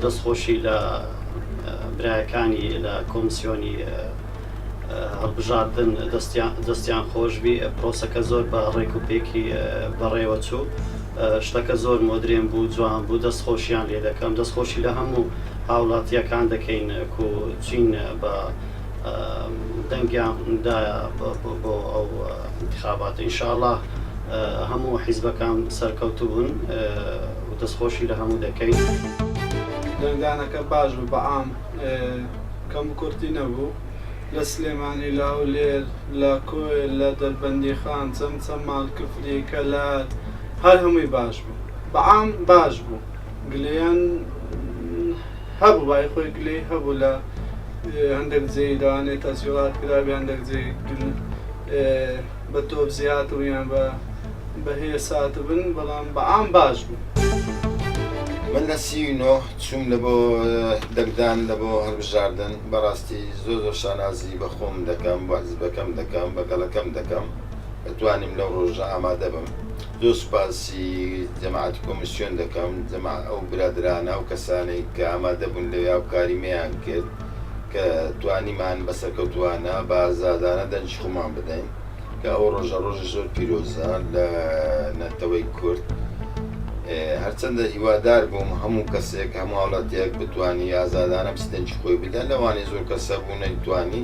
دەستخۆشی لە برایەکانی لە کۆمسیۆنی هەڵبژاردن دەستیان خۆشبی. پرۆسەکە زۆر بە ڕێک و پێکی بەڕێوە چوو، شتەکە زۆر مۆدرێن بوو، جوان بوو، دەستخۆشیان لێ دەکەم. دەستخۆشی لە هەموو هاوڵاتیەکان دەکەین و چین بە دەنگیاندایە بۆ ئەو انتخابات. ئینشاءڵڵا هەموو حیزبەکان سەرکەوتوو بوون و دەستخۆشی لە هەموو دەکەین. دەنگدانەکە باش بوو، بەعام کەم کورتی نەبوو. لە سلێمانی لە هەولێر، لە کۆی، لە دەربەندیخان، چەمچەم، ماڵکفری، کەلات، هەر هەمووی باش بوو، بەعام باش بوو. گلەیان هەبوو، وای خۆی گلەی هەبوو لە هەندێک جێی لەوانەیە تەسیڵات کرابێ، هەندێک جێی بە تۆپ زیاتر یان بە هەیە ساتر بن، بەڵام بەعام باش بوو. من لە 39 چوم لە بۆ دەنگدان لە بۆ هەڵبژاردن. بەڕاستی زۆر شانازی بە خۆم دەکەم، بە حیزبەکەم دەکەم، بە گەڵەکەم دەکەم، دەتوانیم لەو ڕۆژە ئامادە بم. زۆر سوپاسی جەماعەتی کۆمیسیۆن دەکەم، ئەو برادرانە و کەسانێک کە ئامادە بوون لەوێ و کاریمەیان کرد کە توانیمان بەسەرکەوتوانە بە ئازادانە دەنجی خۆمان بدەین، کە ئەو ڕۆژە ڕۆژی زۆر پیرۆزە لە نەتەوەی کورد. هەرچەندە هیوادار بووم هەموو کەسێک، هەموو وڵاتیەک بتوانی ئازادانە دەنجی خۆی بدەن، لەوانەیە زۆر کەسە بوو نەیتوانی.